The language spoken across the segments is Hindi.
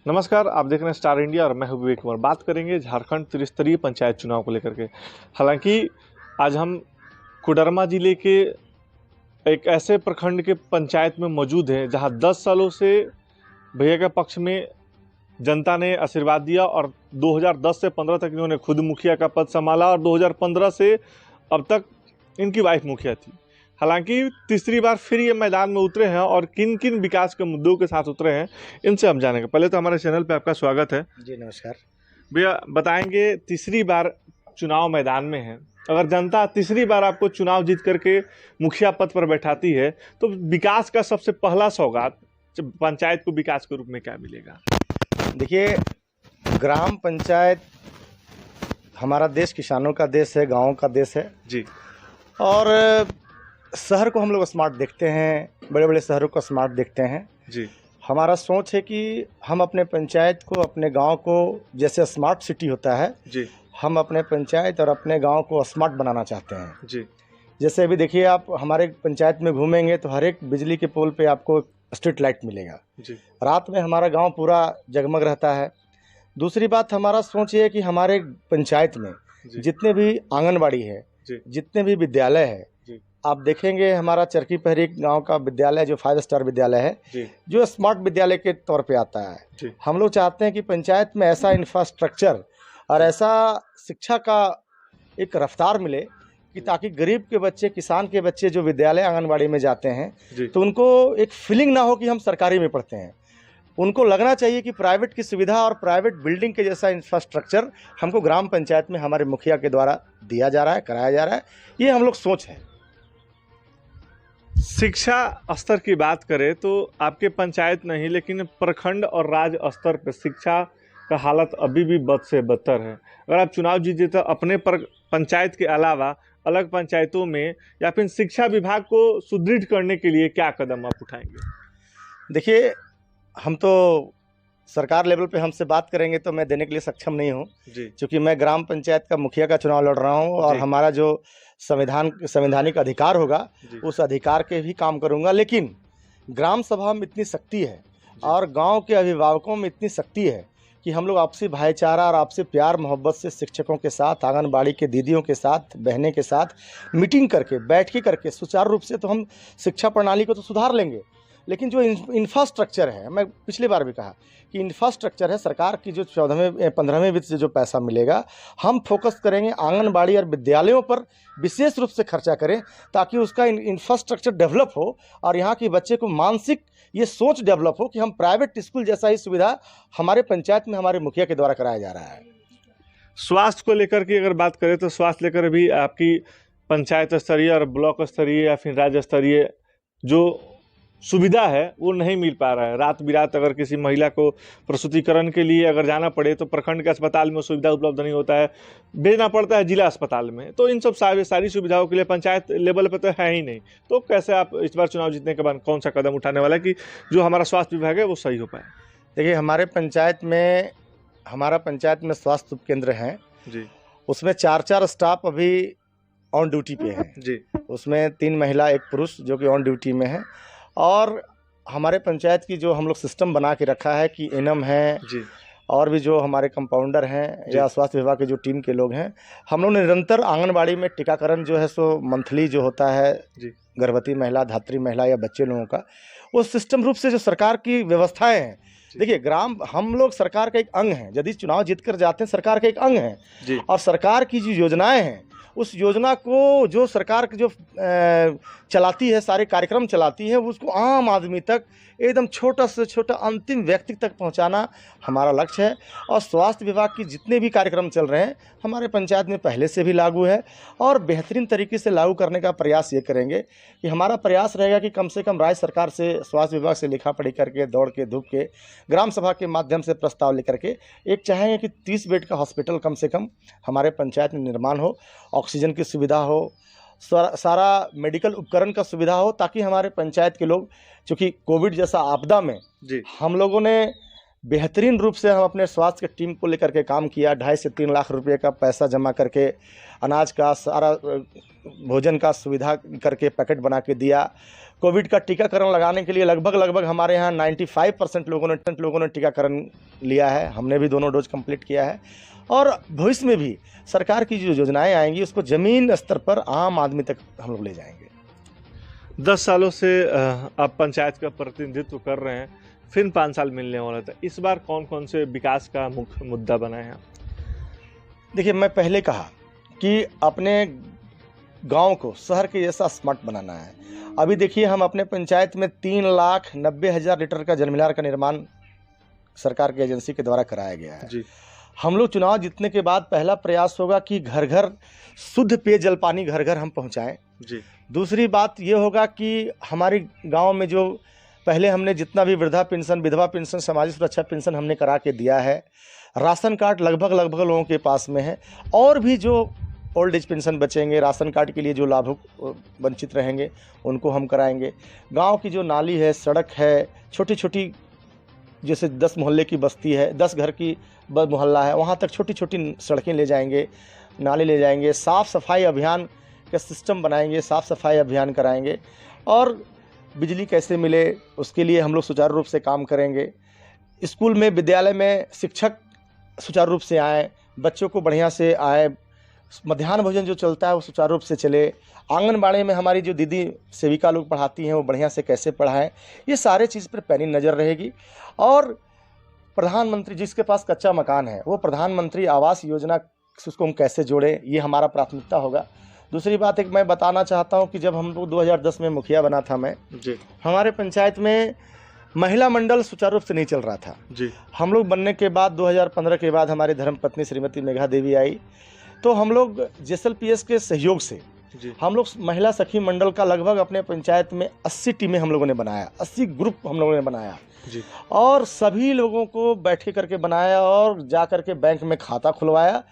नमस्कार, आप देख रहे हैं स्टार इंडिया और मैं हूं विवेक कुमार। बात करेंगे झारखंड त्रिस्तरीय पंचायत चुनाव को लेकर के। हालांकि आज हम कोडरमा जिले के एक ऐसे प्रखंड के पंचायत में मौजूद हैं जहां 10 सालों से भैया के पक्ष में जनता ने आशीर्वाद दिया और 2010 से 15 तक इन्होंने खुद मुखिया का पद संभाला और 2015 से अब तक इनकी वाइफ मुखिया थी। हालांकि तीसरी बार फिर ये मैदान में उतरे हैं और किन किन विकास के मुद्दों के साथ उतरे हैं इनसे हम जानेंगे। पहले तो हमारे चैनल पे आपका स्वागत है। जी नमस्कार भैया, बताएंगे तीसरी बार चुनाव मैदान में है, अगर जनता तीसरी बार आपको चुनाव जीत करके मुखिया पद पर बैठाती है तो विकास का सबसे पहला सौगात पंचायत को विकास के रूप में क्या मिलेगा? देखिए, ग्राम पंचायत हमारा देश किसानों का देश है, गाँव का देश है जी। और शहर को हम लोग स्मार्ट देखते हैं, बड़े बड़े शहरों को स्मार्ट देखते हैं जी। हमारा सोच है कि हम अपने पंचायत को, अपने गांव को, जैसे स्मार्ट सिटी होता है जी। हम अपने पंचायत और अपने गांव को स्मार्ट बनाना चाहते हैं जी। जैसे अभी देखिए, आप हमारे पंचायत में घूमेंगे तो हर एक बिजली के पोल पे आपको स्ट्रीट लाइट मिलेगा जी। रात में हमारा गांव पूरा जगमग रहता है। दूसरी बात, हमारा सोच ये है कि हमारे पंचायत में जितने भी आंगनबाड़ी है, जितने भी विद्यालय है, आप देखेंगे हमारा चरकी पहरी गांव का विद्यालय जो 5 स्टार विद्यालय है, जो स्मार्ट विद्यालय के तौर पे आता है। हम लोग चाहते हैं कि पंचायत में ऐसा इंफ्रास्ट्रक्चर और ऐसा शिक्षा का एक रफ्तार मिले कि ताकि गरीब के बच्चे, किसान के बच्चे जो विद्यालय आंगनबाड़ी में जाते हैं तो उनको एक फीलिंग ना हो कि हम सरकारी में पढ़ते हैं। उनको लगना चाहिए कि प्राइवेट की सुविधा और प्राइवेट बिल्डिंग के जैसा इंफ्रास्ट्रक्चर हमको ग्राम पंचायत में हमारे मुखिया के द्वारा दिया जा रहा है, कराया जा रहा है। ये हम लोग सोच है। शिक्षा स्तर की बात करें तो आपके पंचायत नहीं लेकिन प्रखंड और राज्य स्तर पर शिक्षा का हालत अभी भी बद से बदतर है। अगर आप चुनाव जीते तो अपने पंचायत के अलावा अलग पंचायतों में या फिर शिक्षा विभाग को सुदृढ़ करने के लिए क्या कदम आप उठाएंगे? देखिए, हम तो सरकार लेवल पे हमसे बात करेंगे तो मैं देने के लिए सक्षम नहीं हूँ, क्योंकि मैं ग्राम पंचायत का मुखिया का चुनाव लड़ रहा हूँ और हमारा जो संवैधानिक अधिकार होगा उस अधिकार के भी काम करूँगा। लेकिन ग्राम सभा में इतनी शक्ति है और गांव के अभिभावकों में इतनी शक्ति है कि हम लोग आपसी भाईचारा और आपसे प्यार मोहब्बत से शिक्षकों के साथ, आंगनबाड़ी के दीदियों के साथ, बहनें के साथ मीटिंग करके, बैठक करके सुचारू रूप से तो हम शिक्षा प्रणाली को तो सुधार लेंगे। लेकिन जो इंफ्रास्ट्रक्चर है, मैं पिछली बार भी कहा कि इंफ्रास्ट्रक्चर है, सरकार की जो 15वें वित्त से जो पैसा मिलेगा हम फोकस करेंगे आंगनबाड़ी और विद्यालयों पर विशेष रूप से खर्चा करें ताकि उसका इंफ्रास्ट्रक्चर डेवलप हो और यहाँ के बच्चे को मानसिक ये सोच डेवलप हो कि हम प्राइवेट स्कूल जैसा ही सुविधा हमारे पंचायत में हमारे मुखिया के द्वारा कराया जा रहा है। स्वास्थ्य को लेकर की अगर बात करें तो स्वास्थ्य लेकर भी आपकी पंचायत स्तरीय और ब्लॉक स्तरीय या फिर राज्य स्तरीय जो सुविधा है वो नहीं मिल पा रहा है। रात बिरात अगर किसी महिला को प्रसूतिकरण के लिए अगर जाना पड़े तो प्रखंड के अस्पताल में सुविधा उपलब्ध नहीं होता है, भेजना पड़ता है जिला अस्पताल में। तो इन सब सारी सुविधाओं के लिए पंचायत लेवल पर तो है ही नहीं। तो कैसे आप इस बार चुनाव जीतने के बाद कौन सा कदम उठाने वाला है कि जो हमारा स्वास्थ्य विभाग है वो सही हो पाए? देखिए, हमारे पंचायत में स्वास्थ्य उपकेंद्र हैं जी, उसमें 4 स्टाफ अभी ऑन ड्यूटी पे हैं जी। उसमें 3 महिला 1 पुरुष जो कि ऑन ड्यूटी में है। और हमारे पंचायत की जो हम लोग सिस्टम बना के रखा है कि एनएम है जी, और भी जो हमारे कंपाउंडर हैं या स्वास्थ्य विभाग के जो टीम के लोग हैं, हम लोग निरंतर आंगनबाड़ी में टीकाकरण जो है सो मंथली जो होता है गर्भवती महिला, धात्री महिला या बच्चे लोगों का, वो सिस्टम रूप से जो सरकार की व्यवस्थाएं हैं। देखिए, हम लोग सरकार का एक अंग हैं। यदि चुनाव जीत कर जाते हैं, सरकार का एक अंग है और सरकार की जो योजनाएं हैं उस योजना को जो सरकार जो चलाती है, सारे कार्यक्रम चलाती है, उसको आम आदमी तक एकदम छोटा से छोटा अंतिम व्यक्ति तक पहुंचाना हमारा लक्ष्य है। और स्वास्थ्य विभाग की जितने भी कार्यक्रम चल रहे हैं हमारे पंचायत में पहले से भी लागू है और बेहतरीन तरीके से लागू करने का प्रयास ये करेंगे कि हमारा प्रयास रहेगा कि कम से कम राज्य सरकार से, स्वास्थ्य विभाग से लिखा पढ़ी करके, दौड़ के धूप के, ग्राम सभा के माध्यम से प्रस्ताव लेकर के एक चाहेंगे कि 30 बेड का हॉस्पिटल कम से कम हमारे पंचायत में निर्माण हो, ऑक्सीजन की सुविधा हो, सारा मेडिकल उपकरण का सुविधा हो, ताकि हमारे पंचायत के लोग, चूँकि कोविड जैसा आपदा में हम लोगों ने बेहतरीन रूप से हम अपने स्वास्थ्य की टीम को लेकर के काम किया। 2.5 से 3 लाख रुपए का पैसा जमा करके अनाज का सारा भोजन का सुविधा करके पैकेट बना के दिया। कोविड का टीकाकरण लगाने के लिए लगभग हमारे यहाँ 95% लोगों ने टीकाकरण लिया है। हमने भी दोनों डोज कंप्लीट किया है और भविष्य में भी सरकार की जो योजनाएं आएंगी उसको ज़मीन स्तर पर आम आदमी तक हम लोग ले जाएंगे। 10 सालों से आप पंचायत का प्रतिनिधित्व कर रहे हैं, फिर 5 साल मिलने वाला था। इस बार कौन कौन से विकास का मुख्य मुद्दा बना है? देखिए, मैं पहले कहा कि अपने गांव को शहर के जैसा स्मार्ट बनाना है। अभी देखिए, हम अपने पंचायत में 3,90,000 लीटर का जलमिलार का निर्माण सरकार की एजेंसी के द्वारा कराया गया है जी। हम लोग चुनाव जीतने के बाद पहला प्रयास होगा कि घर घर शुद्ध पेयजल पानी घर घर हम पहुंचाएं जी। दूसरी बात ये होगा कि हमारे गांव में जो पहले हमने जितना भी वृद्धा पेंशन, विधवा पेंशन, सामाजिक सुरक्षा पेंशन हमने करा के दिया है, राशन कार्ड लगभग लोगों के पास में है, और भी जो ओल्ड एज पेंशन बचेंगे, राशन कार्ड के लिए जो लाभुक वंचित रहेंगे उनको हम कराएंगे। गांव की जो नाली है, सड़क है, छोटी छोटी जैसे 10 मोहल्ले की बस्ती है, 10 घर की मोहल्ला है, वहाँ तक छोटी छोटी सड़कें ले जाएंगे, नाले ले जाएंगे, साफ़ सफाई अभियान का सिस्टम बनाएंगे, साफ़ सफाई अभियान कराएंगे, और बिजली कैसे मिले उसके लिए हम लोग सुचारू रूप से काम करेंगे। स्कूल में, विद्यालय में शिक्षक सुचारू रूप से आएँ, बच्चों को बढ़िया से आए, मध्याह्न भोजन जो चलता है वो सुचारू रूप से चले, आंगनबाड़ी में हमारी जो दीदी सेविका लोग पढ़ाती हैं वो बढ़िया से कैसे पढ़ाएं, ये सारे चीज़ पर पैनी नज़र रहेगी। और प्रधानमंत्री, जिसके पास कच्चा मकान है, वो प्रधानमंत्री आवास योजना से उसको हम कैसे जोड़ें, ये हमारा प्राथमिकता होगा। दूसरी बात एक मैं बताना चाहता हूँ कि जब हम लोग 2010 में मुखिया बना था मैं जी, हमारे पंचायत में महिला मंडल सुचारू रूप से नहीं चल रहा था जी। हम लोग बनने के बाद 2015 के बाद हमारी धर्मपत्नी श्रीमती मेघा देवी आई, तो हम लोग JSLPS के सहयोग से हम लोग महिला सखी मंडल का लगभग अपने पंचायत में 80 टीमें हम लोगों ने बनाया, 80 ग्रुप हम लोगों ने बनाया जी। और सभी लोगों को बैठे करके बनाया और जा करके बैंक में खाता खुलवाया,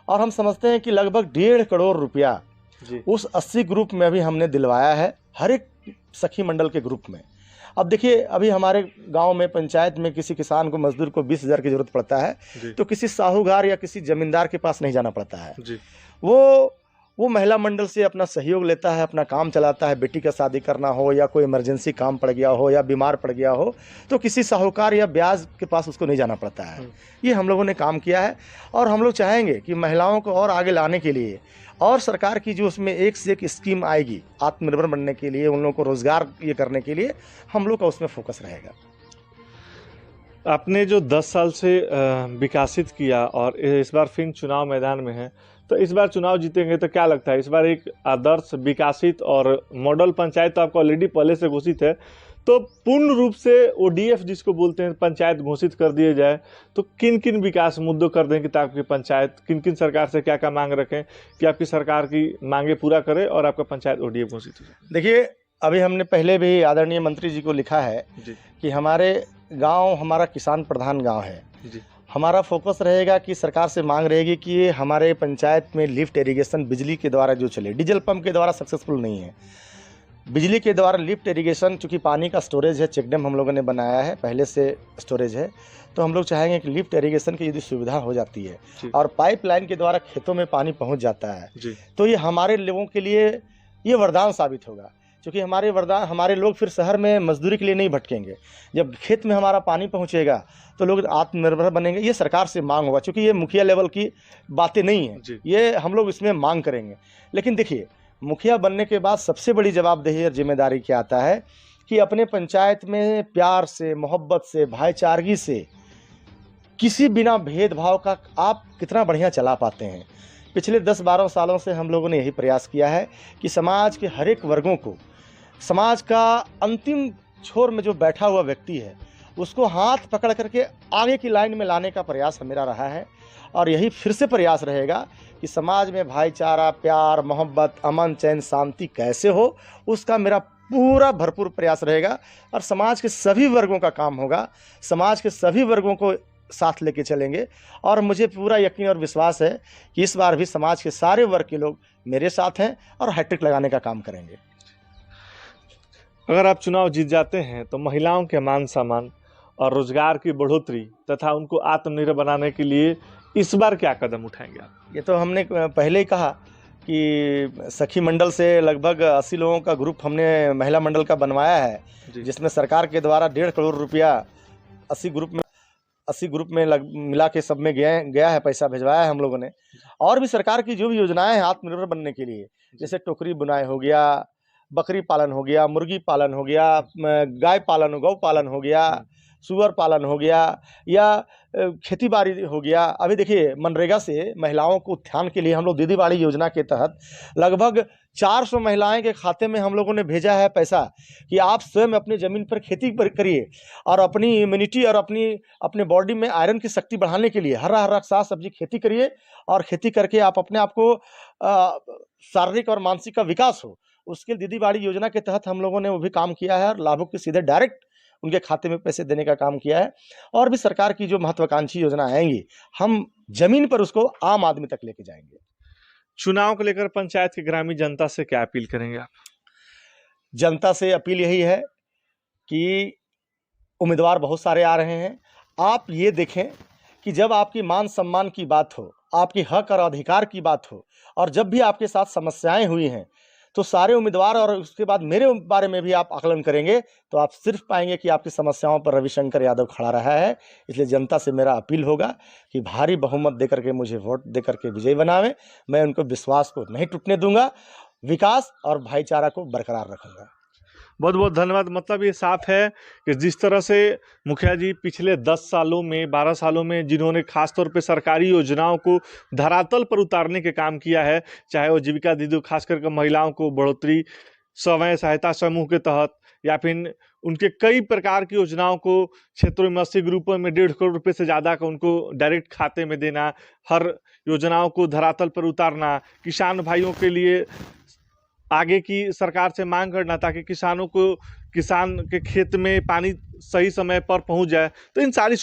और हम समझते हैं कि लगभग 1.5 करोड़ रुपया उस 80 ग्रुप में अभी हमने दिलवाया है, हर एक सखी मंडल के ग्रुप में। अब देखिए, अभी हमारे गांव में पंचायत में किसी किसान को, मजदूर को 20,000 की जरूरत पड़ता है तो किसी साहूकार या किसी जमींदार के पास नहीं जाना पड़ता है जी। वो महिला मंडल से अपना सहयोग लेता है, अपना काम चलाता है। बेटी का शादी करना हो या कोई इमरजेंसी काम पड़ गया हो या बीमार पड़ गया हो तो किसी साहूकार या ब्याज के पास उसको नहीं जाना पड़ता है। ये हम लोगों ने काम किया है, और हम लोग चाहेंगे कि महिलाओं को और आगे लाने के लिए, और सरकार की जो उसमें एक से एक स्कीम आएगी आत्मनिर्भर बनने के लिए, उन लोगों को रोजगार ये करने के लिए, हम लोग का उसमें फोकस रहेगा। आपने जो 10 साल से विकासित किया और इस बार फिर चुनाव मैदान में है, तो इस बार चुनाव जीतेंगे तो क्या लगता है इस बार एक आदर्श, विकासित और मॉडल पंचायत तो आपको ऑलरेडी पहले से घोषित है, तो पूर्ण रूप से ODF जिसको बोलते हैं पंचायत घोषित कर दिए जाए तो किन किन विकास मुद्दों कर दें कि आपकी पंचायत, किन किन सरकार से क्या क्या मांग रखें कि आपकी सरकार की मांगे पूरा करे और आपका पंचायत ODF घोषित हो जाए? देखिए, अभी हमने पहले भी आदरणीय मंत्री जी को लिखा है कि हमारे गाँव हमारा किसान प्रधान गाँव है जी। हमारा फोकस रहेगा कि सरकार से मांग रहेगी कि हमारे पंचायत में लिफ्ट इरिगेशन बिजली के द्वारा जो चले, डीजल पंप के द्वारा सक्सेसफुल नहीं है, बिजली के द्वारा लिफ्ट इरिगेशन, चूँकि पानी का स्टोरेज है, चेक डैम हम लोगों ने बनाया है, पहले से स्टोरेज है, तो हम लोग चाहेंगे कि लिफ्ट इरिगेशन की यदि सुविधा हो जाती है और पाइपलाइन के द्वारा खेतों में पानी पहुंच जाता है तो ये हमारे लोगों के लिए ये वरदान साबित होगा। क्योंकि हमारे लोग फिर शहर में मजदूरी के लिए नहीं भटकेंगे, जब खेत में हमारा पानी पहुँचेगा तो लोग आत्मनिर्भर बनेंगे। ये सरकार से मांग होगा, क्योंकि ये मुखिया लेवल की बातें नहीं हैं, ये हम लोग इसमें मांग करेंगे। लेकिन देखिए, मुखिया बनने के बाद सबसे बड़ी जवाबदेही और जिम्मेदारी क्या आता है कि अपने पंचायत में प्यार से, मोहब्बत से, भाईचारगी से, किसी बिना भेदभाव का आप कितना बढ़िया चला पाते हैं। पिछले 10-12 सालों से हम लोगों ने यही प्रयास किया है कि समाज के हर एक वर्गों को, समाज का अंतिम छोर में जो बैठा हुआ व्यक्ति है उसको हाथ पकड़ करके आगे की लाइन में लाने का प्रयास मेरा रहा है, और यही फिर से प्रयास रहेगा कि समाज में भाईचारा, प्यार, मोहब्बत, अमन, चैन, शांति कैसे हो, उसका मेरा पूरा भरपूर प्रयास रहेगा। और समाज के सभी वर्गों का काम होगा, समाज के सभी वर्गों को साथ लेके चलेंगे, और मुझे पूरा यकीन और विश्वास है कि इस बार भी समाज के सारे वर्ग के लोग मेरे साथ हैं और हैट्रिक लगाने का काम करेंगे। अगर आप चुनाव जीत जाते हैं तो महिलाओं के मान सम्मान और रोजगार की बढ़ोतरी तथा उनको आत्मनिर्भर बनाने के लिए इस बार क्या कदम उठाएंगे आप? ये तो हमने पहले ही कहा कि सखी मंडल से लगभग 80 लोगों का ग्रुप हमने महिला मंडल का बनवाया है, जिसमें सरकार के द्वारा 1.5 करोड़ रुपया 80 ग्रुप में मिला के सब में गया है, पैसा भिजवाया है हम लोगों ने। और भी सरकार की जो भी योजनाएं हैं आत्मनिर्भर बनने के लिए, जैसे टोकरी बुनाई हो गया, बकरी पालन हो गया, मुर्गी पालन हो गया, गाय पालन गौ पालन हो गया, सुअर पालन हो गया, या खेती बाड़ी हो गया। अभी देखिए मनरेगा से महिलाओं को उत्थान के लिए हम लोग दीदी बाड़ी योजना के तहत लगभग 400 महिलाएं के खाते में हम लोगों ने भेजा है पैसा कि आप स्वयं अपनी ज़मीन पर खेती करिए और अपनी इम्यूनिटी और अपने बॉडी में आयरन की शक्ति बढ़ाने के लिए हरा साग सब्जी खेती करिए, और खेती करके आप अपने आप को शारीरिक और मानसिक का विकास हो। उसके लिए दीदी बाड़ी योजना के तहत हम लोगों ने वो भी काम किया है और लाभुक के सीधे डायरेक्ट उनके खाते में पैसे देने का काम किया है। और भी सरकार की जो महत्वाकांक्षी योजना आएंगी हम जमीन पर उसको आम आदमी तक लेके जाएंगे। चुनाव को लेकर पंचायत की ग्रामीण जनता से क्या अपील करेंगे आप? जनता से अपील यही है कि उम्मीदवार बहुत सारे आ रहे हैं, आप ये देखें कि जब आपकी मान सम्मान की बात हो, आपकी हक और अधिकार की बात हो, और जब भी आपके साथ समस्याएं हुई हैं तो सारे उम्मीदवार और उसके बाद मेरे बारे में भी आप आकलन करेंगे तो आप सिर्फ पाएंगे कि आपकी समस्याओं पर रविशंकर यादव खड़ा रहा है। इसलिए जनता से मेरा अपील होगा कि भारी बहुमत देकर के मुझे वोट देकर के विजयी बनावें। मैं उनको विश्वास को नहीं टूटने दूंगा, विकास और भाईचारा को बरकरार रखूंगा। बहुत बहुत धन्यवाद। मतलब ये साफ है कि जिस तरह से मुखिया जी पिछले 10 सालों में 12 सालों में जिन्होंने खासतौर पे सरकारी योजनाओं को धरातल पर उतारने के काम किया है, चाहे वो जीविका दीदी खास करके महिलाओं को बढ़ोतरी स्वयं सहायता समूह के तहत, या फिर उनके कई प्रकार की योजनाओं को क्षेत्रों में 80 ग्रुपों में 1.5 करोड़ रुपए से ज़्यादा का उनको डायरेक्ट खाते में देना, हर योजनाओं को धरातल पर उतारना, किसान भाइयों के लिए आगे की सरकार से मांग करना ताकि किसान के खेत में पानी सही समय पर पहुंच जाए। तो इन सारी